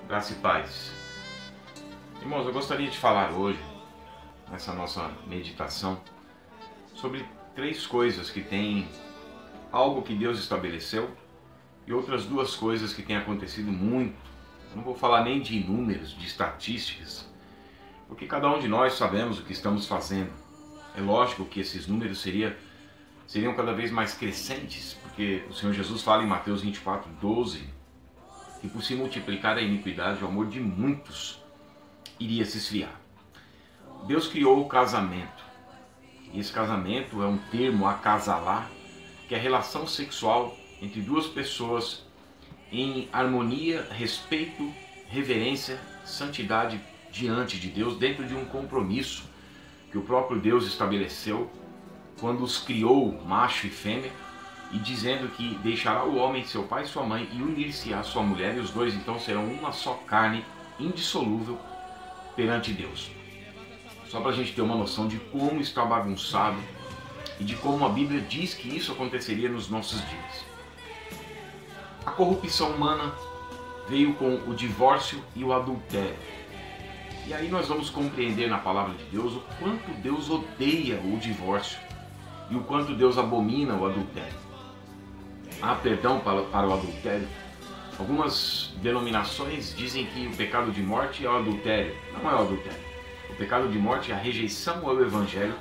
Graça e paz. Irmãos, eu gostaria de falar hoje, nessa nossa meditação, sobre três coisas que têm algo que Deus estabeleceu e outras duas coisas que têm acontecido muito. Eu não vou falar nem de números, de estatísticas, porque cada um de nós sabemos o que estamos fazendo. É lógico que esses números seriam cada vez mais crescentes, porque o Senhor Jesus fala em Mateus 24:12, que por se multiplicar a iniquidade, o amor de muitos iria se esfriar. Deus criou o casamento, e esse casamento é um termo, acasalar, que é a relação sexual entre duas pessoas em harmonia, respeito, reverência, santidade diante de Deus, dentro de um compromisso que o próprio Deus estabeleceu quando os criou, macho e fêmea, e dizendo que deixará o homem seu pai e sua mãe e unir-se à sua mulher, e os dois então serão uma só carne, indissolúvel perante Deus. Só para a gente ter uma noção de como está bagunçado e de como a Bíblia diz que isso aconteceria nos nossos dias. A corrupção humana veio com o divórcio e o adultério. E aí nós vamos compreender na palavra de Deus o quanto Deus odeia o divórcio e o quanto Deus abomina o adultério. Há perdão para o adultério. Algumas denominações dizem que o pecado de morte é o adultério. Não é o adultério. O pecado de morte é a rejeição ao Evangelho,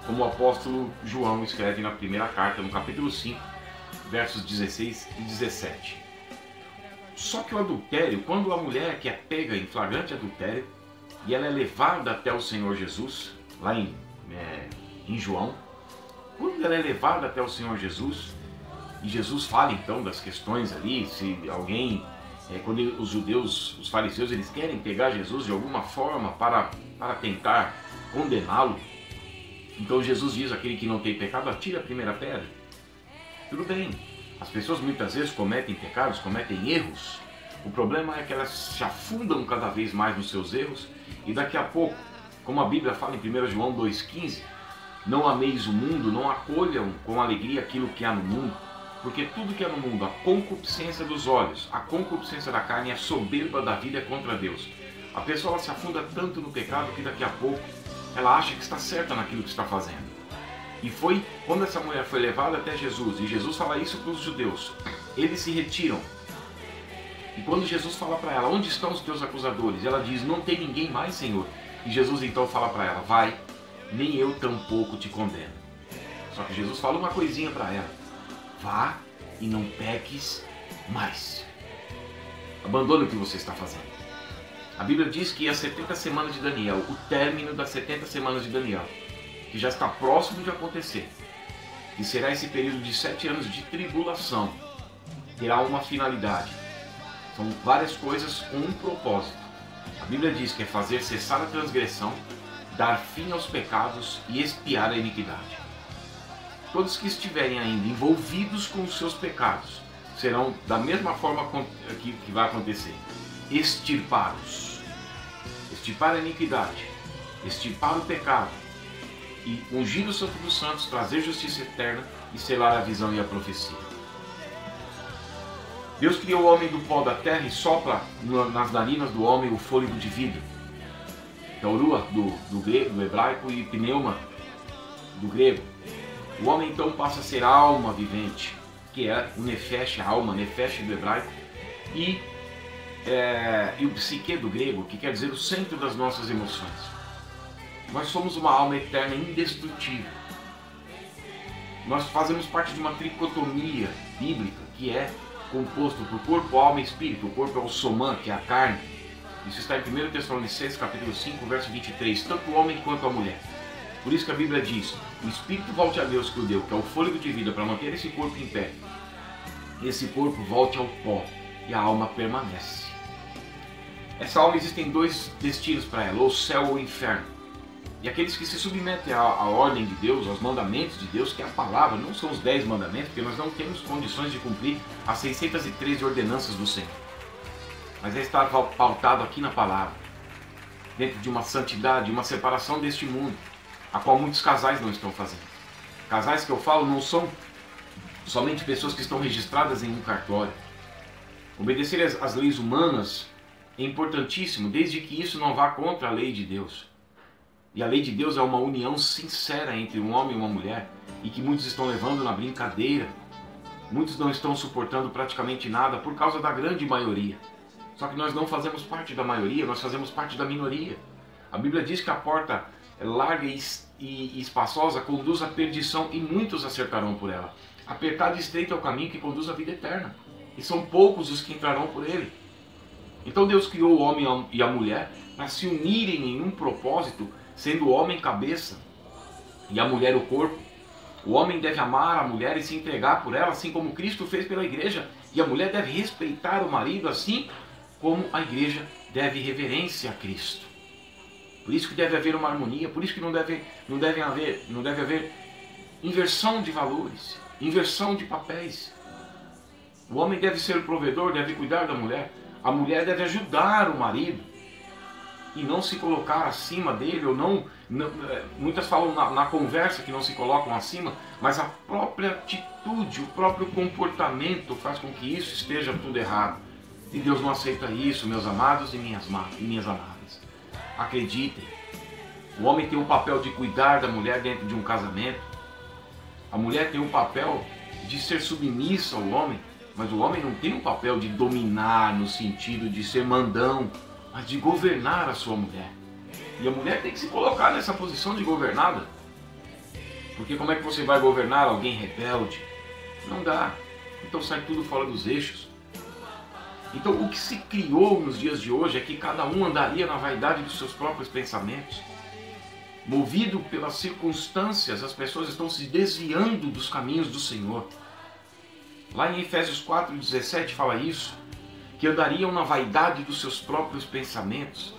como o apóstolo João escreve na primeira carta, no capítulo 5, versos 16 e 17. Só que o adultério, quando a mulher que é pega em flagrante adultério, e ela é levada até o Senhor Jesus, lá em João, quando ela é levada até o Senhor Jesus, e Jesus fala então das questões ali, se alguém, quando os judeus, os fariseus, eles querem pegar Jesus de alguma forma para tentar condená-lo, então Jesus diz: aquele que não tem pecado, atire a primeira pedra. Tudo bem, as pessoas muitas vezes cometem pecados, cometem erros. O problema é que elas se afundam cada vez mais nos seus erros, e daqui a pouco, como a Bíblia fala em 1 João 2,15, não ameis o mundo, não acolham com alegria aquilo que há no mundo, porque tudo que há no mundo, a concupiscência dos olhos, a concupiscência da carne e a soberba da vida é contra Deus. A pessoa se afunda tanto no pecado que daqui a pouco ela acha que está certa naquilo que está fazendo. E foi quando essa mulher foi levada até Jesus, e Jesus fala isso para os judeus, eles se retiram. E quando Jesus fala para ela: onde estão os teus acusadores? Ela diz: não tem ninguém mais, Senhor. E Jesus então fala para ela: vai, nem eu tampouco te condeno. Só que Jesus fala uma coisinha para ela: vá e não peques mais. Abandone o que você está fazendo. A Bíblia diz que as 70 semanas de Daniel, o término das 70 semanas de Daniel, que já está próximo de acontecer, e será esse período de 7 anos de tribulação, terá uma finalidade. São várias coisas com um propósito. A Bíblia diz que é fazer cessar a transgressão, dar fim aos pecados e expiar a iniquidade. Todos que estiverem ainda envolvidos com os seus pecados serão da mesma forma que vai acontecer: extirpados. Extirpar a iniquidade, extirpar o pecado e ungir o Santo dos Santos, trazer justiça eterna e selar a visão e a profecia. Deus criou o homem do pó da terra e sopra nas narinas do homem o fôlego de vida. Taurua do hebraico e pneuma do grego. O homem então passa a ser alma vivente, que é o nefesh, a alma, nefesh do hebraico, e o psique do grego, que quer dizer o centro das nossas emoções. Nós somos uma alma eterna indestrutível. Nós fazemos parte de uma tricotomia bíblica, que é composto por corpo, alma e espírito. O corpo é o somã, que é a carne. Isso está em 1 Tessalonicenses capítulo 5, verso 23, tanto o homem quanto a mulher. Por isso que a Bíblia diz: o espírito volte a Deus que o deu, que é o fôlego de vida, para manter esse corpo em pé. Esse corpo volte ao pó e a alma permanece. Essa alma, existem dois destinos para ela: ou o céu ou o inferno. E aqueles que se submetem à ordem de Deus, aos mandamentos de Deus, que é a palavra, não são os 10 mandamentos, porque nós não temos condições de cumprir as 613 ordenanças do Senhor. Mas é estar pautado aqui na palavra, dentro de uma santidade, uma separação deste mundo, a qual muitos casais não estão fazendo. Casais que eu falo não são somente pessoas que estão registradas em um cartório. Obedecer às leis humanas é importantíssimo, desde que isso não vá contra a lei de Deus. E a lei de Deus é uma união sincera entre um homem e uma mulher, e que muitos estão levando na brincadeira. Muitos não estão suportando praticamente nada por causa da grande maioria. Só que nós não fazemos parte da maioria, nós fazemos parte da minoria. A Bíblia diz que a porta é larga e espaçosa conduz à perdição, e muitos acertarão por ela. Apertado e estreito é o caminho que conduz à vida eterna, e são poucos os que entrarão por ele. Então Deus criou o homem e a mulher para se unirem em um propósito, sendo o homem cabeça e a mulher o corpo. O homem deve amar a mulher e se entregar por ela, assim como Cristo fez pela igreja. E a mulher deve respeitar o marido, assim como a igreja deve reverência a Cristo. Por isso que deve haver uma harmonia, por isso que não deve haver inversão de valores, inversão de papéis. O homem deve ser o provedor, deve cuidar da mulher. A mulher deve ajudar o marido e não se colocar acima dele, ou não muitas falam na conversa que não se colocam acima, mas a própria atitude, o próprio comportamento faz com que isso esteja tudo errado. E Deus não aceita isso, meus amados e minhas amadas. Acreditem, o homem tem um papel de cuidar da mulher dentro de um casamento. A mulher tem um papel de ser submissa ao homem, mas o homem não tem um papel de dominar no sentido de ser mandão, mas de governar a sua mulher. E a mulher tem que se colocar nessa posição de governada. Porque como é que você vai governar alguém rebelde? Não dá. Então sai tudo fora dos eixos. Então o que se criou nos dias de hoje é que cada um andaria na vaidade dos seus próprios pensamentos. Movido pelas circunstâncias, as pessoas estão se desviando dos caminhos do Senhor. Lá em Efésios 4,17 fala isso, que andariam na vaidade dos seus próprios pensamentos.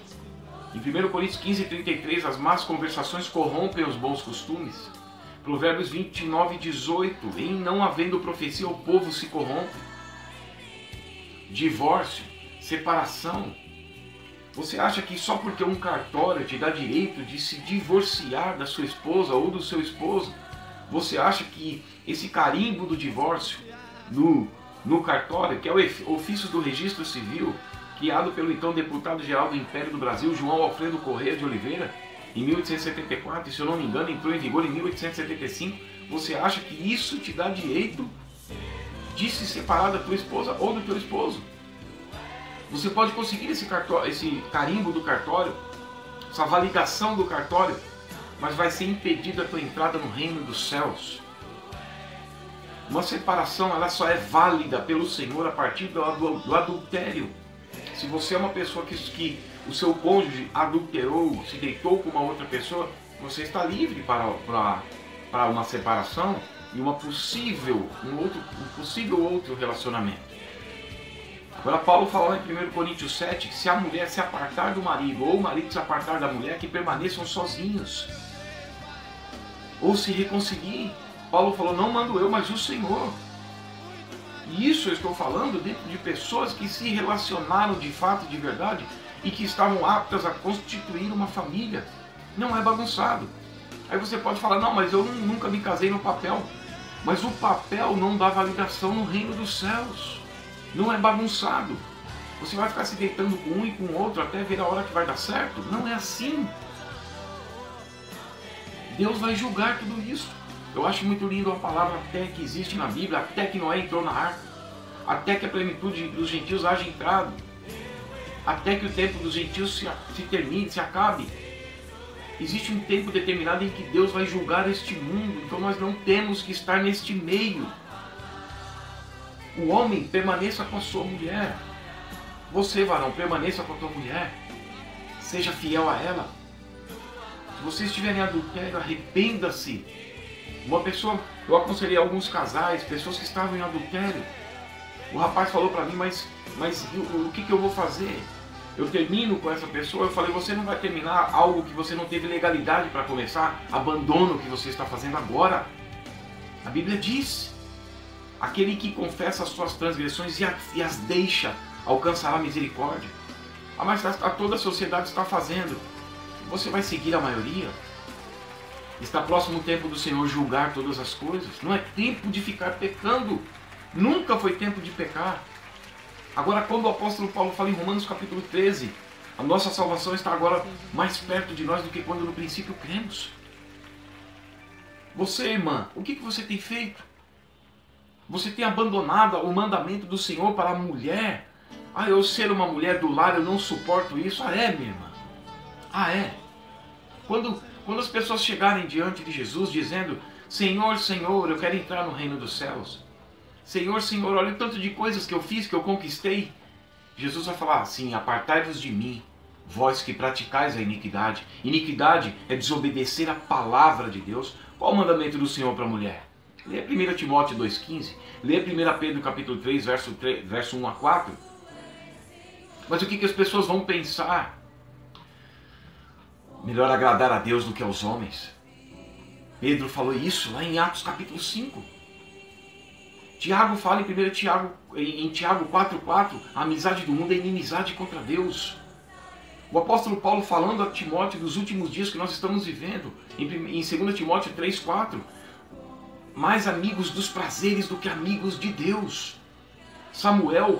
Em 1 Coríntios 15,33, as más conversações corrompem os bons costumes. Provérbios 29,18, em não havendo profecia, o povo se corrompe. Divórcio, separação. Você acha que só porque um cartório te dá direito de se divorciar da sua esposa ou do seu esposo, você acha que esse carimbo do divórcio no cartório, que é o ofício do registro civil, criado pelo então deputado-geral do Império do Brasil, João Alfredo Corrêa de Oliveira, em 1874, e se eu não me engano entrou em vigor em 1875, você acha que isso te dá direito de se separar da tua esposa ou do teu esposo? Você pode conseguir esse carimbo do cartório, essa validação do cartório, mas vai ser impedida a tua entrada no reino dos céus. Uma separação, ela só é válida pelo Senhor a partir do adultério. Se você é uma pessoa que o seu cônjuge adulterou, se deitou com uma outra pessoa, você está livre para uma separação e um possível outro relacionamento. Agora Paulo fala em 1 Coríntios 7 que se a mulher se apartar do marido ou o marido se apartar da mulher, que permaneçam sozinhos ou se reconciliem. Paulo falou, não mando eu, mas o Senhor. E isso eu estou falando dentro de pessoas que se relacionaram de fato, de verdade, e que estavam aptas a constituir uma família. Não é bagunçado. Aí você pode falar, não, mas eu nunca me casei no papel. Mas o papel não dá validação no reino dos céus. Não é bagunçado. Você vai ficar se deitando com um e com o outro até ver a hora que vai dar certo? Não é assim. Deus vai julgar tudo isso. Eu acho muito lindo a palavra até que existe na Bíblia, até que Noé entrou na arca, até que a plenitude dos gentios haja entrado, até que o tempo dos gentios se termine, se acabe. Existe um tempo determinado em que Deus vai julgar este mundo, então nós não temos que estar neste meio. O homem permaneça com a sua mulher. Você, varão, permaneça com a tua mulher. Seja fiel a ela. Se você estiver em adultério, arrependa-se. Uma pessoa, eu aconselhei alguns casais, pessoas que estavam em adultério. O rapaz falou para mim, mas o que eu vou fazer? Eu termino com essa pessoa. Eu falei, você não vai terminar algo que você não teve legalidade para começar. Abandona o que você está fazendo agora. A Bíblia diz, aquele que confessa as suas transgressões e as deixa, alcançará misericórdia. Ah, mas toda a sociedade está fazendo. Você vai seguir a maioria? Está próximo o tempo do Senhor julgar todas as coisas. Não é tempo de ficar pecando. Nunca foi tempo de pecar. Agora, quando o apóstolo Paulo fala em Romanos capítulo 13, a nossa salvação está agora mais perto de nós do que quando no princípio cremos. Você, irmã, o que você tem feito? Você tem abandonado o mandamento do Senhor para a mulher? Ah, eu ser uma mulher do lar, eu não suporto isso. Ah, é, minha irmã? Ah, é? Quando as pessoas chegarem diante de Jesus dizendo: Senhor, Senhor, eu quero entrar no reino dos céus. Senhor, Senhor, olha o tanto de coisas que eu fiz, que eu conquistei. Jesus vai falar assim: apartai-vos de mim, vós que praticais a iniquidade. Iniquidade é desobedecer a palavra de Deus. Qual o mandamento do Senhor para a mulher? Lê 1 Timóteo 2,15. Lê 1 Pedro capítulo 3, verso 1 a 4. Mas o que as pessoas vão pensar? Melhor agradar a Deus do que aos homens. Pedro falou isso lá em Atos capítulo 5. Tiago fala em Tiago 4,4, a amizade do mundo é inimizade contra Deus. O apóstolo Paulo falando a Timóteo dos últimos dias que nós estamos vivendo, em 2 Timóteo 3,4, mais amigos dos prazeres do que amigos de Deus. Samuel,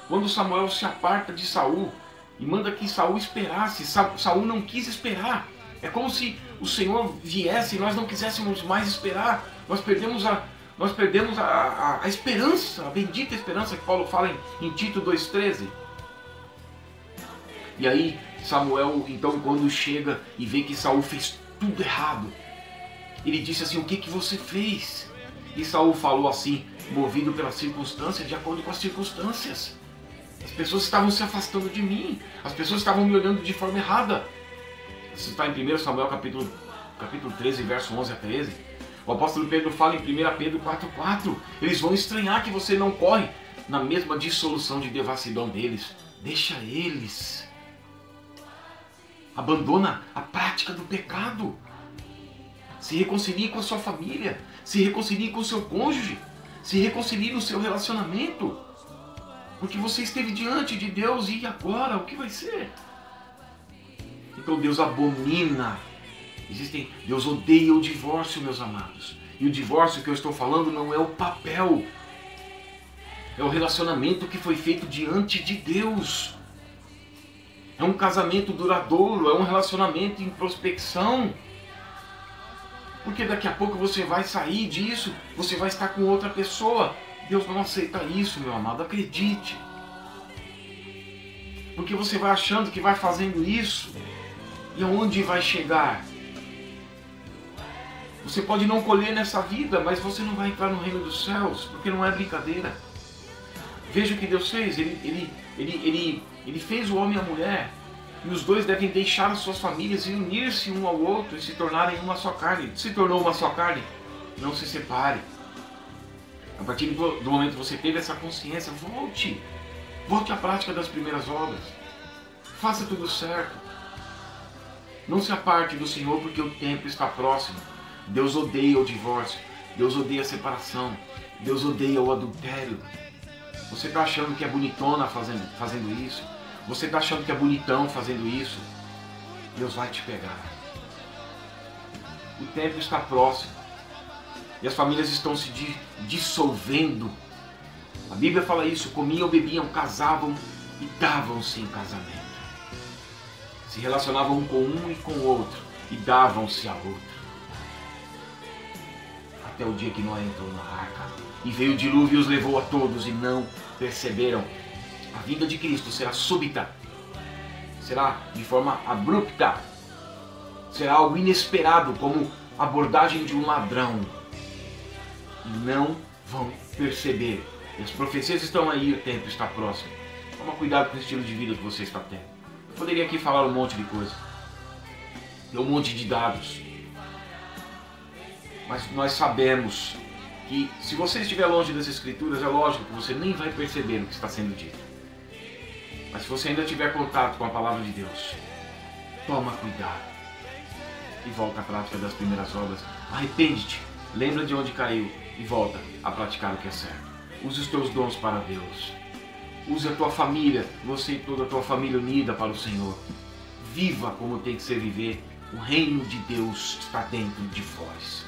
quando Samuel se aparta de Saul e manda que Saul esperasse, Saul não quis esperar. É como se o Senhor viesse e nós não quiséssemos mais esperar. Nós perdemos a esperança, a bendita esperança que Paulo fala em Tito 2,13. E aí Samuel, então, quando chega e vê que Saul fez tudo errado, ele disse assim: o que você fez? E Saul falou assim, movido pela circunstância, de acordo com as circunstâncias. As pessoas estavam se afastando de mim, as pessoas estavam me olhando de forma errada. Isso está em 1 Samuel capítulo 13, verso 11 a 13. O apóstolo Pedro fala em 1 Pedro 4,4. Eles vão estranhar que você não corre na mesma dissolução de devassidão deles. Deixa eles. Abandona a prática do pecado. Se reconcilie com a sua família. Se reconcilie com o seu cônjuge. Se reconcilie no seu relacionamento. Porque você esteve diante de Deus e agora o que vai ser? Então Deus abomina. Deus odeia o divórcio, meus amados. E o divórcio que eu estou falando não é o papel. É o relacionamento que foi feito diante de Deus. É um casamento duradouro, é um relacionamento em prospecção. Porque daqui a pouco você vai sair disso, você vai estar com outra pessoa. Deus não aceita isso, meu amado, acredite. Porque você vai achando que vai fazendo isso, e aonde vai chegar? Você pode não colher nessa vida, mas você não vai entrar no reino dos céus, porque não é brincadeira. Veja o que Deus fez, Ele fez o homem e a mulher, e os dois devem deixar as suas famílias e unir-se um ao outro e se tornarem uma só carne. Se tornou uma só carne, não se separe. A partir do momento que você teve essa consciência, volte à prática das primeiras obras. Faça tudo certo. Não se aparte do Senhor, porque o tempo está próximo. Deus odeia o divórcio. Deus odeia a separação. Deus odeia o adultério. Você está achando que é bonitona fazendo isso? Você está achando que é bonitão fazendo isso? Deus vai te pegar. O tempo está próximo. E as famílias estão se dissolvendo. A Bíblia fala isso: comiam, bebiam, casavam e davam-se em casamento. Se relacionavam um com um e com o outro e davam-se a outro. Até o dia que Noé entrou na arca e veio o dilúvio e os levou a todos e não perceberam. A vinda de Cristo será súbita, será de forma abrupta, será algo inesperado, como a abordagem de um ladrão. E não vão perceber. E as profecias estão aí, o tempo está próximo. Toma cuidado com o estilo de vida que você está tendo. Eu poderia aqui falar um monte de coisa, ter um monte de dados, mas nós sabemos que se você estiver longe das Escrituras, é lógico que você nem vai perceber o que está sendo dito. Mas se você ainda tiver contato com a palavra de Deus, toma cuidado e volta à prática das primeiras obras. Arrepende-te, lembra de onde caiu e volta a praticar o que é certo. Use os teus dons para Deus. Use a tua família, você e toda a tua família unida para o Senhor. Viva como tem que ser viver. O reino de Deus está dentro de vós.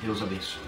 Deus abençoe.